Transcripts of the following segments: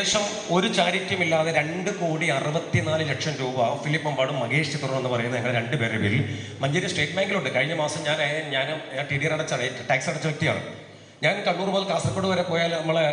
ഏകദേശം ഒരു ചാരിറ്റിയും ഇല്ലാതെ 2,64,00,000 രൂപ ഫിലിപ്പ് അമ്പാടും മകേഷ് ചിത്രം എന്ന് പറയുന്ന ഞങ്ങൾ രണ്ടുപേരുടെ പേരിൽ മഞ്ചേരി സ്റ്റേറ്റ് ബാങ്കിലുണ്ട്. കഴിഞ്ഞ മാസം ഞാൻ TDR അടച്ചാണ്, ടാക്സ് അടച്ച വ്യക്തിയാണ്. ഞാൻ കണ്ണൂർ മുതൽ കാസർഗോഡ് വരെ പോയാൽ നമ്മളെ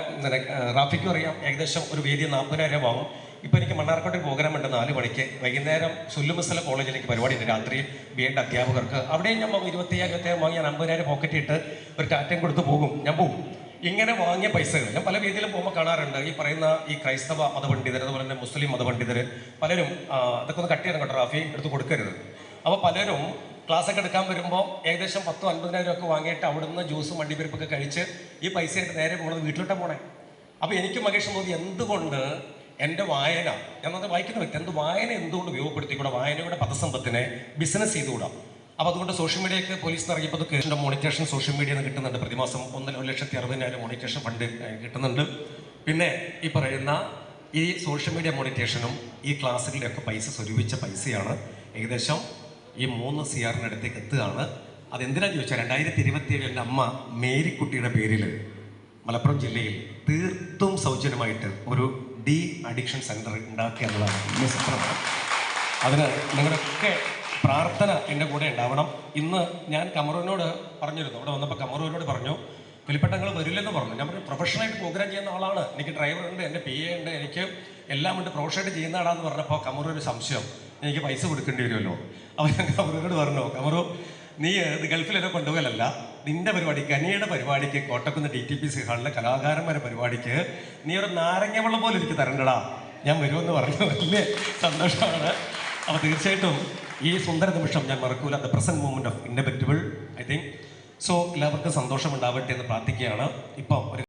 റാഫിക്കും അറിയാം, ഏകദേശം ഒരു വേദി 40,000 രൂപ ആവും. ഇപ്പോൾ എനിക്ക് മണ്ണാർക്കോട്ടിൽ പ്രോഗ്രാം ഉണ്ട് 4 മണിക്ക്. വൈകുന്നേരം സുല്ലുമസല കോളേജിലേക്ക് പരിപാടിയുണ്ട് രാത്രി B.Ed അധ്യാപകർക്ക്. അവിടെയും ഞാൻ 25,000 വാങ്ങി, ഞാൻ 50,000 പോക്കറ്റ് ഇട്ട് ഒരു ടാറ്റയും കൊടുത്ത് പോകും. ഞാൻ പോകും. ഇങ്ങനെ വാങ്ങിയ പൈസകൾ ഞാൻ പല രീതിയിലും പോകുമ്പോൾ കാണാറുണ്ട്. ഈ പറയുന്ന ഈ ക്രൈസ്തവ മതപണ്ഡിതർ, അതുപോലെ തന്നെ മുസ്ലിം മതപണ്ഡിതർ പലരും അതൊക്കെ ഒന്ന് കട്ട് ചെയ്യണം കേട്ടോ, റാഫി എടുത്ത് കൊടുക്കരുത്. അപ്പോൾ പലരും ക്ലാസ്സൊക്കെ എടുക്കാൻ വരുമ്പോൾ ഏകദേശം 10,000-50,000 ഒക്കെ വാങ്ങിയിട്ട് അവിടുന്ന് ജ്യൂസും വണ്ടിപ്പരിപ്പൊക്കെ കഴിച്ച് ഈ പൈസയായിട്ട് നേരെ പോകുന്നത് വീട്ടിലോട്ടാണ് പോണേ. അപ്പോൾ എനിക്ക് മകേഷ് തോന്നി, എന്തുകൊണ്ട് എൻ്റെ വായന, ഞാനത് വായിക്കുന്ന വ്യക്തി, വായന എന്തുകൊണ്ട് ഉപയോഗപ്പെടുത്തിക്കൂടാ, വായനയുടെ പദസമ്പത്തിനെ ബിസിനസ് ചെയ്തുകൂടാ. അപ്പോൾ അതുകൊണ്ട് സോഷ്യൽ മീഡിയയ്ക്ക് പോലീസ് ഇറങ്ങിയപ്പോൾ കേസിൻ്റെ മോണിറ്റേഷൻ സോഷ്യൽ മീഡിയയിൽ നിന്ന് കിട്ടുന്നുണ്ട്. പ്രതിമാസം 1,60,000 മോണിറ്റേഷൻ ഫണ്ട് കിട്ടുന്നുണ്ട്. പിന്നെ ഈ പറയുന്ന ഈ സോഷ്യൽ മീഡിയ മോണിറ്റേഷനും ഈ ക്ലാസ്സുകളിലൊക്കെ പൈസ സ്വരൂപിച്ച പൈസയാണ് ഏകദേശം ഈ 3 CR അടുത്തേക്ക് എത്തുകയാണ്. അതെന്തിനാന്ന് ചോദിച്ചാൽ 2027 എൻ്റെ അമ്മ മേരിക്കുട്ടിയുടെ പേരിൽ മലപ്പുറം ജില്ലയിൽ തീർത്തും സൗജന്യമായിട്ട് ഒരു അഡിക്ഷൻ സെൻറ്റർ ഉണ്ടാക്കുക എന്നുള്ളതാണ് ഇന്ന് ചിത്രമാണ്. അതിന് നിങ്ങളുടെയൊക്കെ പ്രാർത്ഥന എൻ്റെ കൂടെ ഉണ്ടാവണം. ഇന്ന് ഞാൻ കമറൂനോട് പറഞ്ഞിരുന്നു, അവിടെ വന്നപ്പോൾ കമറൂനോട് പറഞ്ഞു, ഫിലിപ്പേട്ടങ്ങൾ വരില്ലെന്ന് പറഞ്ഞു. ഞാൻ പറഞ്ഞു, പ്രൊഫഷണലായിട്ട് പ്രോഗ്രാം ചെയ്യുന്ന ആളാണ്, എനിക്ക് ഡ്രൈവർ ഉണ്ട്, എൻ്റെ PA ഉണ്ട്, എനിക്ക് എല്ലാം ഉണ്ട്, പ്രൊഫഷണലായിട്ട് ചെയ്യുന്ന ആളാന്ന് പറഞ്ഞപ്പോൾ കമറൂന് സംശയം, എനിക്ക് പൈസ കൊടുക്കേണ്ടി വരുമല്ലോ. അപ്പോൾ ഞാൻ കമറൂനോട് പറഞ്ഞു, കമറു നീ ഇത് ഗൾഫിലൊക്കെ കൊണ്ടുപോകലല്ല, നിൻ്റെ പരിപാടിക്ക്, അനിയുടെ പരിപാടിക്ക്, കോട്ടക്കുന്ന് DTPC ഹാളിലെ കലാകാരന്മാരുടെ പരിപാടിക്ക് നീ ഒരു നാരങ്ങ വെള്ളം പോലെ എനിക്ക് തരണ്ടടാ, ഞാൻ വരുമെന്ന് പറഞ്ഞു. വലിയ സന്തോഷമാണ്. അപ്പോൾ തീർച്ചയായിട്ടും ഈ സുന്ദര നിമിഷം ഞാൻ മറക്കൂല. The present moment of indubitable, I think. So എല്ലാവർക്കും സന്തോഷം ഉണ്ടാവട്ടെ എന്ന് പ്രാർത്ഥിക്കുകയാണ്. ഇപ്പം ഒരു